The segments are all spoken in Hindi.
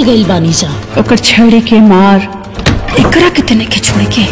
गइल बानी जा ओकर छड़ी के मार एकरा कितने के छोड़ के।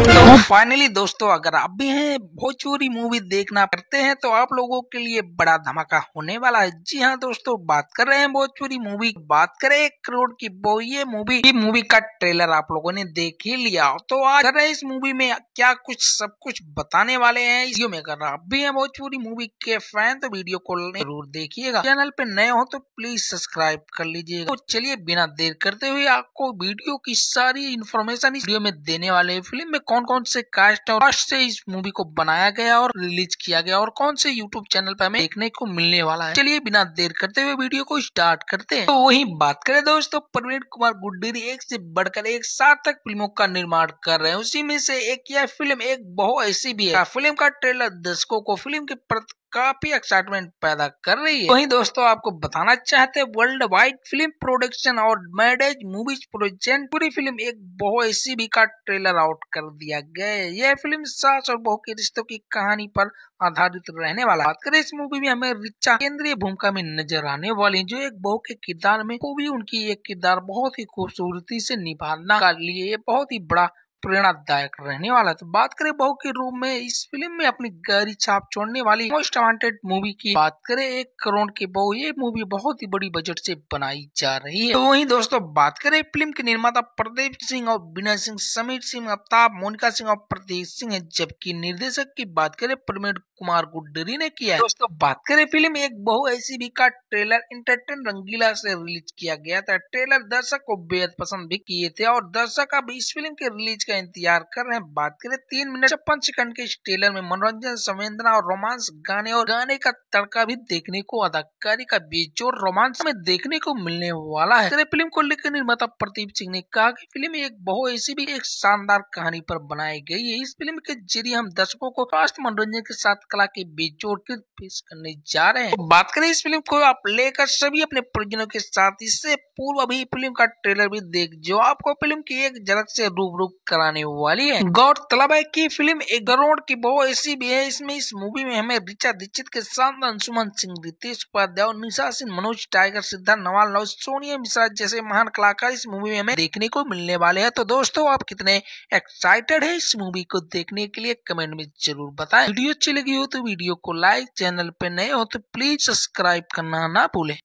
तो फाइनली दोस्तों, अगर आप भी हैं भोजपुरी मूवी देखना करते हैं तो आप लोगों के लिए बड़ा धमाका होने वाला है। जी हाँ दोस्तों, बात कर रहे हैं भोजपुरी मूवी, बात करें 1 करोड़ की वो ये मूवी का ट्रेलर आप लोगों ने देख ही लिया। तो आज कर रहे हैं इस मूवी में क्या कुछ सब कुछ बताने वाले हैं इस वीडियो में। अगर आप भी हैं भोजपुरी मूवी के फैन तो वीडियो को जरूर देखिएगा। चैनल पे नए हो तो प्लीज सब्सक्राइब कर लीजिएगा। तो चलिए बिना देर करते हुए आपको वीडियो की सारी इन्फॉर्मेशन इस वीडियो में देने वाले हैं। फिल्म में कौन कौन से कास्ट और से इस मूवी को बनाया गया और रिलीज किया गया और कौन से यूट्यूब चैनल पर हमें देखने को मिलने वाला है। चलिए बिना देर करते हुए वीडियो को स्टार्ट करते हैं। तो वही बात करें दोस्तों, प्रवीण कुमार गुड्डेरी एक से बढ़कर एक सार्थक फिल्मों का निर्माण कर रहे हैं। उसी में से एक यह फिल्म एक बहुत ऐसी भी है। फिल्म का ट्रेलर दर्शकों को फिल्म के प्रति काफी एक्साइटमेंट पैदा कर रही है। वहीं दोस्तों आपको बताना चाहते हैं, वर्ल्ड वाइड फिल्म प्रोडक्शन और मैडेज मूवीज प्रोजेक्ट पूरी फिल्म एक बहु ऐसी भी का ट्रेलर आउट कर दिया गया है। यह फिल्म सास और बहू के रिश्तों की कहानी पर आधारित रहने वाला। बात करें इस मूवी में हमें रिचा केंद्रीय भूमिका में नजर आने वाली, जो एक बहू के किरदार में को भी उनकी एक किरदार बहुत ही खूबसूरती से निभाना के लिए ये बहुत ही बड़ा प्रेरणादायक रहने वाला। तो बात करें बहू के रूप में इस फिल्म में अपनी गहरी छाप छोड़ने वाली मोस्ट वांटेड मूवी की बात करें 1 करोड़ की बहू, ये मूवी बहुत ही बड़ी बजट से बनाई जा रही है। तो वहीं दोस्तों बात करें फिल्म के निर्माता प्रदीप सिंह और विनय सिंह, समीर सिंह, अफ्ताब, मोनिका सिंह और प्रतीक सिंह है, जबकि निर्देशक की बात करें प्रवीण कुमार गुड्डेरी ने किया है। दोस्तों बात करें फिल्म एक बहु ऐसी भी का ट्रेलर एंटरटेन रंगीला से रिलीज किया गया था। ट्रेलर दर्शक को बेहद पसंद भी किए थे और दर्शक अब इस फिल्म के रिलीज का इंतजार कर रहे हैं। बात करें 3 मिनट 56 सेकंड के इस ट्रेलर में मनोरंजन, संवेदना और रोमांस गाने और गाने का तड़का भी देखने को, अदाकारी का बेजोड़ रोमांस में देखने को मिलने वाला है। फिल्म को लेकर निर्माता प्रदीप सिंह ने कहा कि फिल्म एक बहु ऐसी भी एक शानदार कहानी पर बनाई गई है। इस फिल्म के जरिए हम दर्शकों को स्वास्थ्य मनोरंजन के साथ कला के बेजोड़ कृत पेश करने जा रहे हैं। तो बात करें इस फिल्म को आप लेकर सभी अपने परिजनों के साथ, इससे पूर्व अभी फिल्म का ट्रेलर भी देख जो आपको फिल्म की एक झलक से रूबरू कराने वाली है। गौरतलब है कि फिल्म 1 करोड़ की बहु ऐसी भी है। इसमें इस मूवी में हमें ऋचा दीक्षित के साथ अंशुमन सिंह, रितेश उपाध्याय, निशा सिंह, मनोज टाइगर, सिद्धार्थ नवाल, सोनिया मिश्रा जैसे महान कलाकार इस मूवी में हमें देखने को मिलने वाले हैं। तो दोस्तों आप कितने एक्साइटेड है इस मूवी को देखने के लिए कमेंट में जरूर बताएं। वीडियो अच्छी लगी हो तो वीडियो को लाइक, चैनल पे नए हो तो प्लीज सब्सक्राइब करना ना भूलें।